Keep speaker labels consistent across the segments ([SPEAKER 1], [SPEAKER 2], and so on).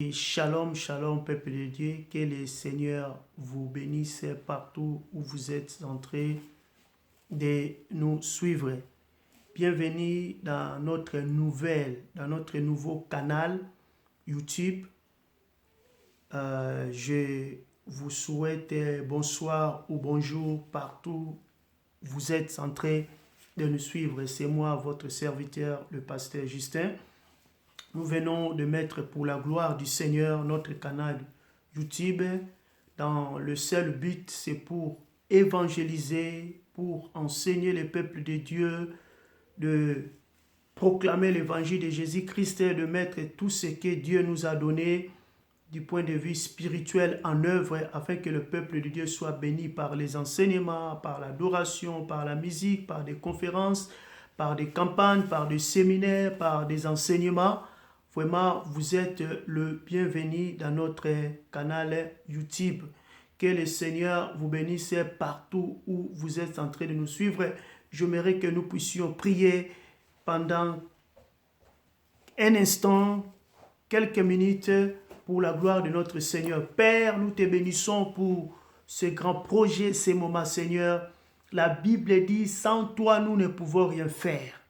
[SPEAKER 1] Et shalom, shalom, peuple de Dieu, que le Seigneur vous bénisse partout où vous êtes en train de nous suivre. Bienvenue dans notre nouveau canal YouTube. Je vous souhaite bonsoir ou bonjour partout où vous êtes en train de nous suivre. C'est moi, votre serviteur, le pasteur Justin. Nous venons de mettre pour la gloire du Seigneur notre canal YouTube dans le seul but, c'est pour évangéliser, pour enseigner le peuple de Dieu, de proclamer l'évangile de Jésus-Christ, de mettre tout ce que Dieu nous a donné du point de vue spirituel en œuvre afin que le peuple de Dieu soit béni par les enseignements, par l'adoration, par la musique, par des conférences, par des campagnes, par des séminaires, par des enseignements. Vraiment, vous êtes le bienvenu dans notre canal YouTube. Que le Seigneur vous bénisse partout où vous êtes en train de nous suivre. J'aimerais que nous puissions prier pendant un instant, quelques minutes, pour la gloire de notre Seigneur. Père, nous te bénissons pour ce grand projet, ces moments, Seigneur. La Bible dit, sans toi, nous ne pouvons rien faire.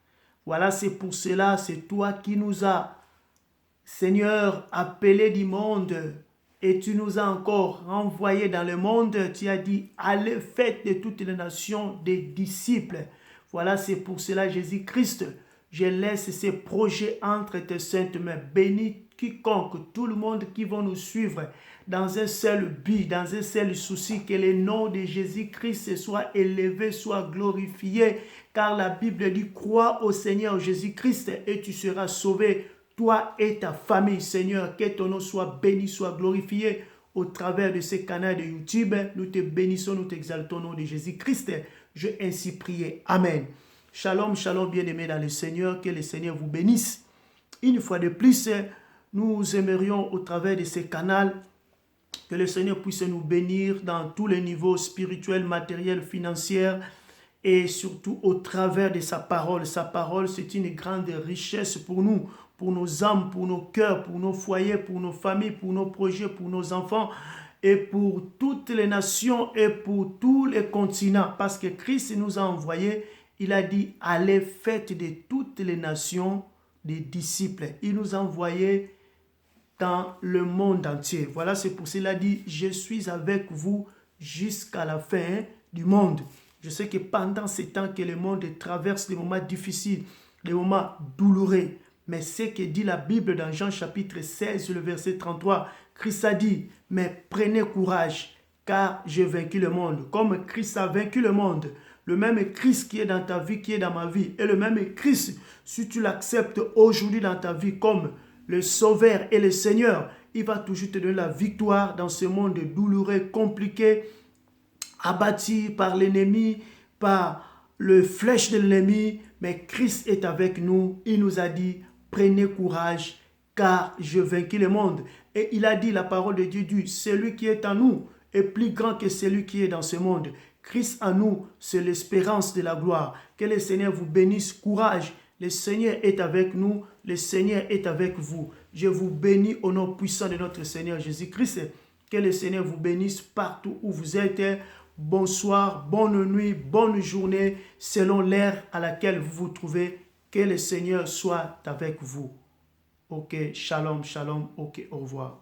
[SPEAKER 1] Voilà, c'est pour cela, c'est toi qui nous as, Seigneur, appelés du monde, et tu nous as encore envoyés dans le monde. Tu as dit, allez, faites de toutes les nations des disciples. Voilà, c'est pour cela, Jésus-Christ, je laisse ces projets entre tes saintes mains. Bénis quiconque, tout le monde qui va nous suivre dans un seul but, dans un seul souci, que le nom de Jésus-Christ soit élevé, soit glorifié, car la Bible dit, crois au Seigneur Jésus-Christ et tu seras sauvé, toi et ta famille, Seigneur. Que ton nom soit béni, soit glorifié au travers de ce canal de YouTube. Nous te bénissons, nous t'exaltons au nom de Jésus-Christ. Je ainsi prie. Amen. Shalom, shalom, bien-aimés dans le Seigneur. Que le Seigneur vous bénisse. Une fois de plus, nous aimerions au travers de ce canal que le Seigneur puisse nous bénir dans tous les niveaux spirituels, matériels, financiers et surtout au travers de sa parole. Sa parole, c'est une grande richesse pour nous, pour nos âmes, pour nos cœurs, pour nos foyers, pour nos familles, pour nos projets, pour nos enfants et pour toutes les nations et pour tous les continents. Parce que Christ nous a envoyés, il a dit, allez, faites de toutes les nations des disciples. Il nous a envoyés dans le monde entier. Voilà, c'est pour cela qu'il dit, je suis avec vous jusqu'à la fin du monde. Je sais que pendant ces temps que le monde traverse des moments difficiles, des moments douloureux, mais ce que dit la Bible dans Jean chapitre 16, le verset 33, Christ a dit, mais prenez courage, car j'ai vaincu le monde. Comme Christ a vaincu le monde, le même Christ qui est dans ta vie, qui est dans ma vie, et le même Christ, si tu l'acceptes aujourd'hui dans ta vie comme le Sauveur et le Seigneur, il va toujours te donner la victoire dans ce monde douloureux, compliqué, abattu par l'ennemi, par le flèche de l'ennemi. Mais Christ est avec nous. Il nous a dit, prenez courage, car je vaincu le monde. Et il a dit, la parole de Dieu dit, celui qui est en nous est plus grand que celui qui est dans ce monde. Christ en nous, c'est l'espérance de la gloire. Que le Seigneur vous bénisse, courage. Le Seigneur est avec nous, le Seigneur est avec vous. Je vous bénis au nom puissant de notre Seigneur Jésus-Christ. Que le Seigneur vous bénisse partout où vous êtes. Bonsoir, bonne nuit, bonne journée, selon l'ère à laquelle vous vous trouvez. Que le Seigneur soit avec vous. Ok, shalom, shalom, ok, au revoir.